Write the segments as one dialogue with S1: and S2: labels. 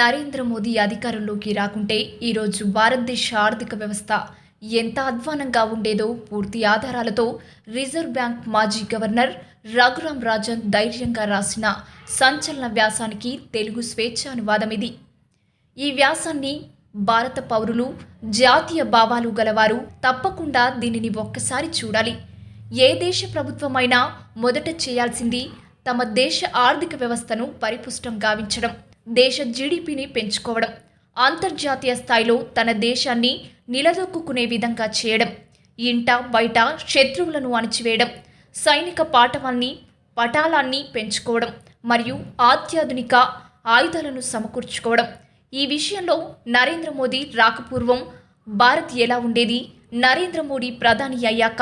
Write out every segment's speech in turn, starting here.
S1: నరేంద్ర మోదీ అధికారంలోకి రాకుంటే ఈరోజు భారతదేశ ఆర్థిక వ్యవస్థ ఎంత అధ్వానంగా ఉండేదో పూర్తి ఆధారాలతో రిజర్వ్ బ్యాంక్ మాజీ గవర్నర్ రఘురాం రాజన్ ధైర్యంగా రాసిన సంచలన వ్యాసానికి తెలుగు స్వేచ్ఛ అనువాదం ఇది. ఈ వ్యాసాన్ని భారత పౌరులు, జాతీయ భావాలు గలవారు తప్పకుండా దీనిని ఒక్కసారి చూడాలి. ఏ దేశ ప్రభుత్వమైనా మొదట చేయాల్సింది తమ దేశ ఆర్థిక వ్యవస్థను పరిపుష్టం గావించడం, దేశ జీడీపీని పెంచుకోవడం, అంతర్జాతీయ స్థాయిలో తన దేశాన్ని నిలదొక్కునే విధంగా చేయడం, ఇంట బయట శత్రువులను అణిచివేయడం, సైనిక పటాలాన్ని పెంచుకోవడం మరియు అత్యాధునిక ఆయుధాలను సమకూర్చుకోవడం. ఈ విషయంలో నరేంద్ర మోదీ రాకపూర్వం భారత్ ఎలా ఉండేది, నరేంద్ర మోడీ ప్రధాని అయ్యాక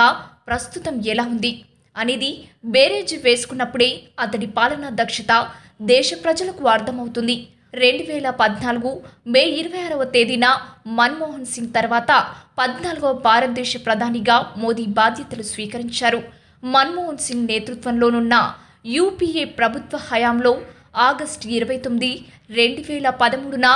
S1: ప్రస్తుతం ఎలా ఉంది అనేది బేరేజ్ వేసుకున్నప్పుడే అతడి పాలనా దక్షత దేశ ప్రజలకు అర్థమవుతుంది. 2014 మే 26వ తేదీన మన్మోహన్ సింగ్ తర్వాత 14వ భారతదేశ ప్రధానిగా మోదీ బాధ్యతలు స్వీకరించారు. మన్మోహన్ సింగ్ నేతృత్వంలోనున్న యూపీఏ ప్రభుత్వ హయాంలో ఆగస్టు 29, 2013న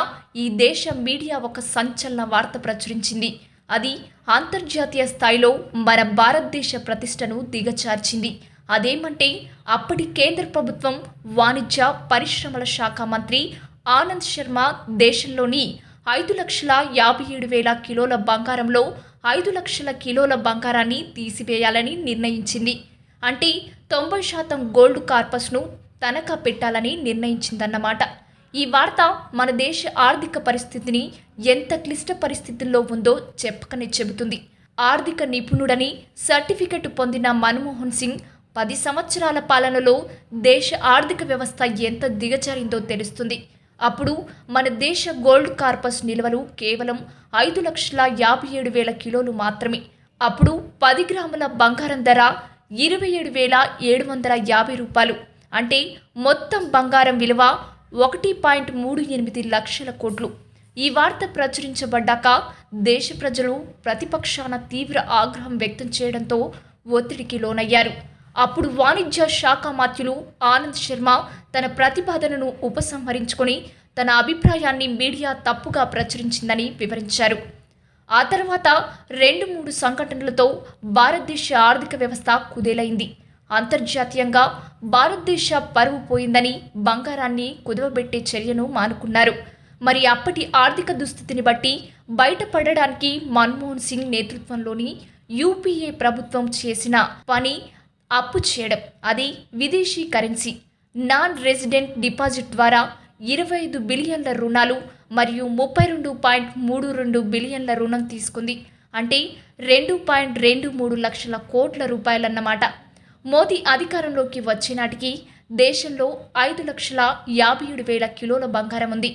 S1: ఈ దేశ మీడియా ఒక సంచలన వార్త ప్రచురించింది. అది అంతర్జాతీయ స్థాయిలో మన భారతదేశ ప్రతిష్టను దిగజార్చింది. అదేమంటే అప్పటి కేంద్ర ప్రభుత్వం వాణిజ్య పరిశ్రమల శాఖ మంత్రి ఆనంద్ శర్మ దేశంలోని 5,57,000 కిలోల బంగారంలో 5 లక్షల కిలోల బంగారాన్ని తీసివేయాలని నిర్ణయించింది. అంటే 90% గోల్డ్ కార్పస్ను తనఖా పెట్టాలని నిర్ణయించిందన్నమాట. ఈ వార్త మన దేశ ఆర్థిక పరిస్థితిని ఎంత క్లిష్ట పరిస్థితుల్లో ఉందో చెప్పకనే చెబుతుంది. ఆర్థిక నిపుణుడని సర్టిఫికెట్ పొందిన మన్మోహన్ సింగ్ 10 సంవత్సరాల పాలనలో దేశ ఆర్థిక వ్యవస్థ ఎంత దిగజారిందో తెలుస్తుంది. అప్పుడు మన దేశ గోల్డ్ కార్పస్ నిల్వలు కేవలం 5,57,000 కిలోలు మాత్రమే. అప్పుడు 10 గ్రాముల బంగారం ధర 27,750 రూపాయలు. అంటే మొత్తం బంగారం విలువ 1.38 లక్షల కోట్లు. ఈ వార్త ప్రచురించబడ్డాక దేశ ప్రజలు ప్రతిపక్షాన తీవ్ర ఆగ్రహం వ్యక్తం చేయడంతో ఒత్తిడికి లోనయ్యారు. అప్పుడు వాణిజ్య శాఖ మంత్రులు ఆనంద్ శర్మ తన ప్రతిపాదనను ఉపసంహరించుకొని తన అభిప్రాయాన్ని మీడియా తప్పుగా ప్రచురించిందని వివరించారు. ఆ తర్వాత 2-3 సంఘటనలతో భారతదేశ ఆర్థిక వ్యవస్థ కుదేలైంది. అంతర్జాతీయంగా భారతదేశ పరువు పోయిందని బంగారాన్ని కుదవబెట్టే చర్యను మానుకున్నారు. మరి అప్పటి ఆర్థిక దుస్థితిని బట్టి బయటపడడానికి మన్మోహన్ సింగ్ నేతృత్వంలోని యూపీఏ ప్రభుత్వం చేసిన పని అప్పు చేయడం. అది విదేశీ కరెన్సీ నాన్ రెసిడెంట్ డిపాజిట్ ద్వారా 25 బిలియన్ల రుణాలు మరియు 32.32 బిలియన్ల రుణం తీసుకుంది. అంటే 2.23 లక్షల కోట్ల రూపాయలన్నమాట. మోదీ అధికారంలోకి వచ్చే నాటికి దేశంలో 5,57,000 కిలోల బంగారం ఉంది.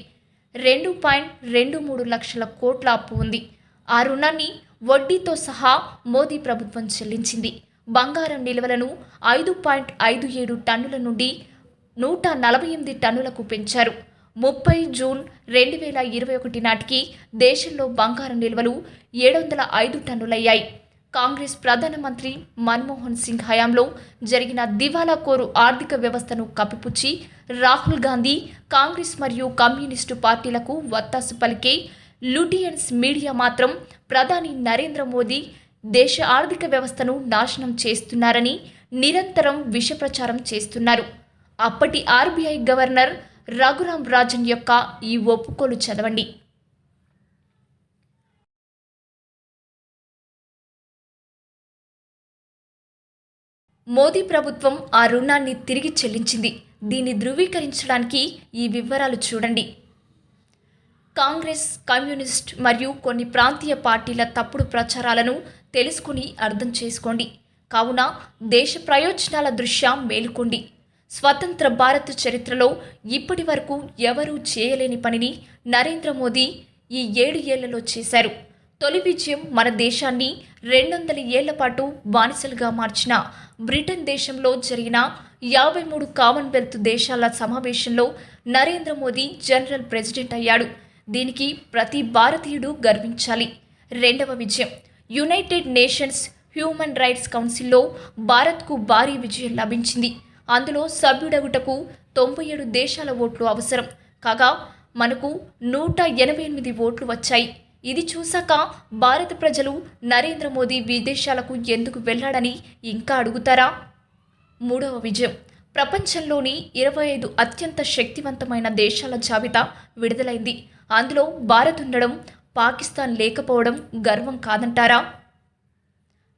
S1: 2.23 లక్షల కోట్ల అప్పు ఉంది. ఆ రుణాన్ని వడ్డీతో సహా మోదీ ప్రభుత్వం చెల్లించింది. బంగారం నిల్వలను 5.57 టన్నుల నుండి 148 టన్నులకు పెంచారు. 30 జూన్ 2021 నాటికి దేశంలో బంగారం నిల్వలు 705 టన్నులయ్యాయి. కాంగ్రెస్ ప్రధానమంత్రి మన్మోహన్ సింగ్ హయాంలో జరిగిన దివాలా కోరు ఆర్థిక వ్యవస్థను కప్పిపుచ్చి రాహుల్ గాంధీ, కాంగ్రెస్ మరియు కమ్యూనిస్టు పార్టీలకు వత్తాసు పలికే లుటియన్స్ మీడియా మాత్రం ప్రధాని నరేంద్ర మోదీ దేశ ఆర్థిక వ్యవస్థను నాశనం చేస్తున్నారని నిరంతరం విషప్రచారం చేస్తున్నారు. అప్పటి ఆర్బీఐ గవర్నర్ రఘురాం రాజన్ యొక్క ఈ ఒప్పుకోలు చదవండి. మోదీ ప్రభుత్వం ఆ రుణాన్ని తిరిగి చెల్లించింది. దీన్ని ధృవీకరించడానికి ఈ వివరాలు చూడండి. కాంగ్రెస్, కమ్యూనిస్ట్ మరియు కొన్ని ప్రాంతీయ పార్టీల తప్పుడు ప్రచారాలను తెలుసుకుని అర్థం చేసుకోండి. కావున దేశ ప్రయోజనాల దృష్ట్యా మేలుకోండి. స్వతంత్ర భారత చరిత్రలో ఇప్పటి వరకు ఎవరూ చేయలేని పనిని నరేంద్ర మోదీ ఈ 7 ఏళ్లలో చేశారు. తొలి విజయం మన దేశాన్ని 200 ఏళ్ల పాటు బానిసలుగా మార్చిన బ్రిటన్ దేశంలో జరిగిన 53 కామన్వెల్త్ దేశాల సమావేశంలో నరేంద్ర మోదీ జనరల్ ప్రెసిడెంట్ అయ్యాడు. దీనికి ప్రతి భారతీయుడు గర్వించాలి. రెండవ విజయం యునైటెడ్ నేషన్స్ హ్యూమన్ రైట్స్ కౌన్సిల్లో భారత్కు భారీ విజయం లభించింది. అందులో సభ్యుడగుటకు 97 దేశాల ఓట్లు అవసరం కాగా మనకు 188 ఓట్లు వచ్చాయి. ఇది చూశాక భారత ప్రజలు నరేంద్ర మోదీ విదేశాలకు ఎందుకు వెళ్ళాడని ఇంకా అడుగుతారా? మూడవ విజయం. ప్రపంచంలోని 25 అత్యంత శక్తివంతమైన దేశాల జాబితా విడుదలైంది. అందులో భారత్ ఉండడం, పాకిస్తాన్ లేకపోవడం గర్వం కాదంటారా?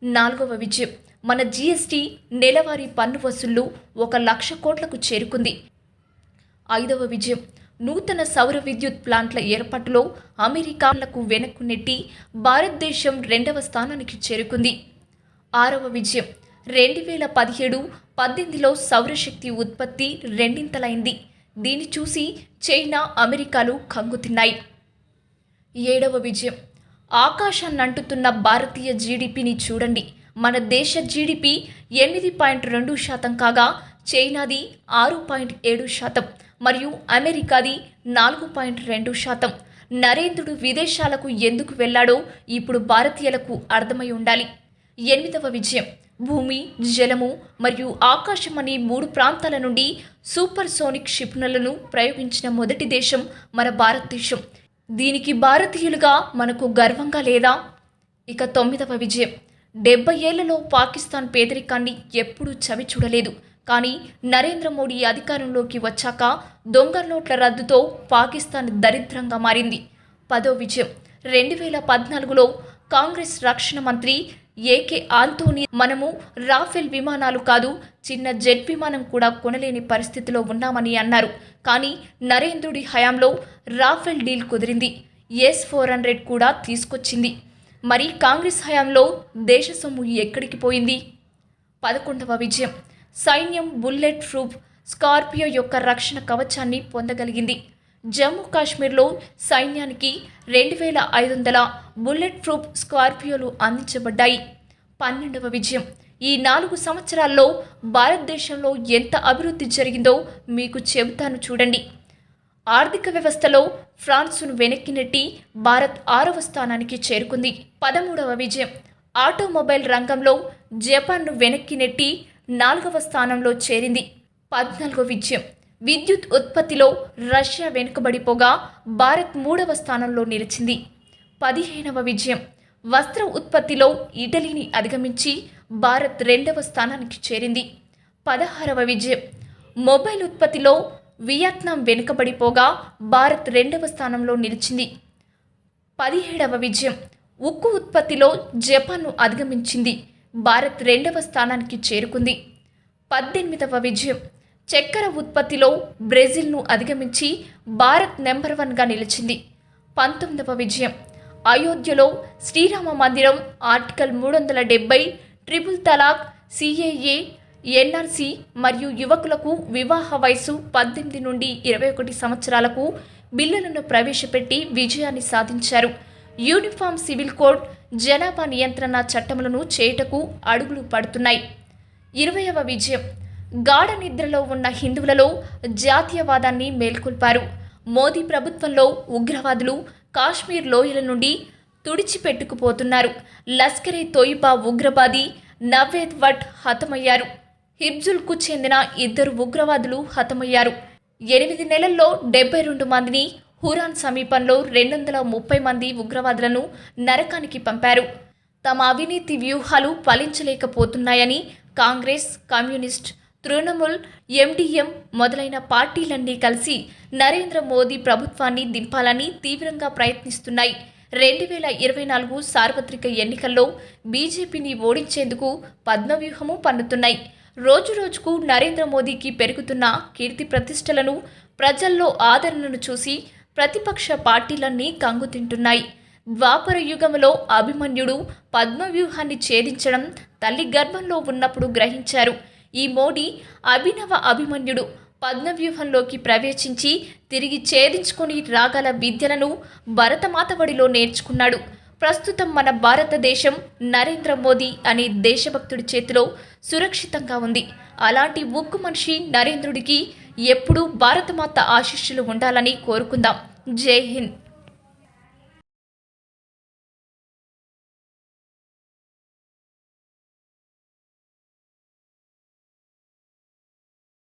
S1: నాలుగవ విజయం. మన జీఎస్టీ నెలవారీ పన్ను వసూళ్లు 1,00,000 కోట్లకు చేరుకుంది. ఐదవ విజయం. నూతన సౌర విద్యుత్ ప్లాంట్ల ఏర్పాటులో అమెరికాలకు వెనక్కు నెట్టి భారతదేశం 2వ స్థానానికి చేరుకుంది. ఆరవ విజయం. 2017-18లో సౌరశక్తి ఉత్పత్తి రెండింతలైంది. దీన్ని చూసి చైనా, అమెరికాలు కంగుతిన్నాయి. ఏడవ విజయం. ఆకాశాన్నంటుతున్న భారతీయ జీడిపిని చూడండి. మన దేశ జీడిపి 8.2% కాగా చైనాది 6.7% మరియు అమెరికాది 4.2%. నరేంద్రుడు విదేశాలకు ఎందుకు వెళ్లాడో ఇప్పుడు భారతీయులకు అర్థమై ఉండాలి. ఎనిమిదవ విజయం. భూమి, జలము మరియు ఆకాశం అనే 3 ప్రాంతాల నుండి సూపర్సోనిక్ క్షిపణులను ప్రయోగించిన మొదటి దేశం మన భారతదేశం. దీనికి భారతీయులుగా మనకు గర్వంగా లేదా? ఇక 9వ విజయం. 70 ఏళ్లలో పాకిస్తాన్ పేదరికాన్ని ఎప్పుడూ చవి చూడలేదు. కానీ నరేంద్ర మోడీ అధికారంలోకి వచ్చాక దొంగ నోట్ల రద్దుతో పాకిస్తాన్ దరిద్రంగా మారింది. 10వ విజయం. 2014లో కాంగ్రెస్ రక్షణ మంత్రి ఏకే ఆంటోనీ మనము రాఫెల్ విమానాలు కాదు, చిన్న జెట్ విమానం కూడా కొనలేని పరిస్థితిలో ఉన్నామని అన్నారు. కానీ నరేంద్రుడి హయాంలో రాఫెల్ డీల్ కుదిరింది. S-400 కూడా తీసుకొచ్చింది. మరి కాంగ్రెస్ హయాంలో దేశ సొమ్ము ఎక్కడికి పోయింది? 11వ విజయం. సైన్యం బుల్లెట్ ప్రూఫ్ స్కార్పియో యొక్క రక్షణ కవచాన్ని పొందగలిగింది. జమ్మూ కాశ్మీర్లో సైన్యానికి 2,500 బుల్లెట్ ప్రూఫ్ స్కార్పియోలు అందించబడ్డాయి. 12వ విజయం. ఈ 4 సంవత్సరాల్లో భారతదేశంలో ఎంత అభివృద్ధి జరిగిందో మీకు చెబుతాను చూడండి. ఆర్థిక వ్యవస్థలో ఫ్రాన్స్ను వెనక్కి నెట్టి భారత్ 6వ స్థానానికి చేరుకుంది. 13వ విజయం. ఆటోమొబైల్ రంగంలో జపాన్ను వెనక్కి నెట్టి 4వ స్థానంలో చేరింది. 14వ విజయం. విద్యుత్ ఉత్పత్తిలో రష్యా వెనుకబడిపోగా భారత్ 3వ స్థానంలో నిలిచింది. 15వ విజయం. వస్త్ర ఉత్పత్తిలో ఇటలీని అధిగమించి భారత్ 2వ స్థానానికి చేరింది. 16వ విజయం. మొబైల్ ఉత్పత్తిలో వియత్నాం వెనుకబడిపోగా భారత్ 2వ స్థానంలో నిలిచింది. 17వ విజయం. ఉక్కు ఉత్పత్తిలో జపాన్ను అధిగమించింది. భారత్ 2వ స్థానానికి చేరుకుంది. 18వ విజయం. చక్కెర ఉత్పత్తిలో బ్రెజిల్ను అధిగమించి భారత్ నెంబర్ 1గా నిలిచింది. 19వ విజయం. అయోధ్యలో శ్రీరామ మందిరం ఆర్టికల్ 370, ట్రిపుల్ తలాక్, CAA, NRC మరియు యువకులకు వివాహ వయసు 18 నుండి 21 సంవత్సరాలకు బిల్లులను ప్రవేశపెట్టి విజయాన్ని సాధించారు. యూనిఫామ్ సివిల్ కోడ్, జనాభా నియంత్రణ చట్టములను చేయుటకు అడుగులు పడుతున్నాయి. 20వ విజయం. గాఢ నిద్రలో ఉన్న హిందువులలో జాతీయవాదాన్ని మేల్కొల్పారు. మోదీ ప్రభుత్వంలో ఉగ్రవాదులు కాశ్మీర్ లోయల నుండి తుడిచిపెట్టుకుపోతున్నారు. లష్కరే తోయిబా ఉగ్రవాది నవేద్ భట్ హతమయ్యారు. హిజ్బుల్కు చెందిన 2 ఉగ్రవాదులు హతమయ్యారు. 8 నెలల్లో 72 మందిని, హురాన్ సమీపంలో 230 మంది ఉగ్రవాదులను నరకానికి పంపారు. తమ అవినీతి వ్యూహాలు ఫలించలేకపోతున్నాయని కాంగ్రెస్, కమ్యూనిస్ట్, తృణమూల్, MDM మొదలైన పార్టీలన్నీ కలిసి నరేంద్ర మోదీ ప్రభుత్వాన్ని దింపాలని తీవ్రంగా ప్రయత్నిస్తున్నాయి. 2024 సార్వత్రిక ఎన్నికల్లో బీజేపీని ఓడించేందుకు పద్మవ్యూహము పన్నుతున్నాయి. రోజురోజుకు నరేంద్ర మోదీకి పెరుగుతున్న కీర్తి ప్రతిష్టలను, ప్రజల్లో ఆదరణను చూసి ప్రతిపక్ష పార్టీలన్నీ కంగుతింటున్నాయి. ద్వాపర యుగంలో అభిమన్యుడు పద్మవ్యూహాన్ని ఛేదించడం తల్లి గర్భంలో ఉన్నప్పుడు గ్రహించారు. ఈ మోడీ అభినవ అభిమన్యుడు పద్మవ్యూహంలోకి ప్రవేశించి తిరిగి ఛేదించుకొని రాగల విద్యలను భరతమాత బడిలో నేర్చుకున్నాడు. ప్రస్తుతం మన భారతదేశం నరేంద్ర మోదీ అనే దేశభక్తుడి చేతిలో సురక్షితంగా ఉంది. అలాంటి ఉక్కు మనిషి నరేంద్రుడికి ఎప్పుడూ భారతమాత ఆశీస్సులు ఉండాలని కోరుకుందాం. జై హింద్.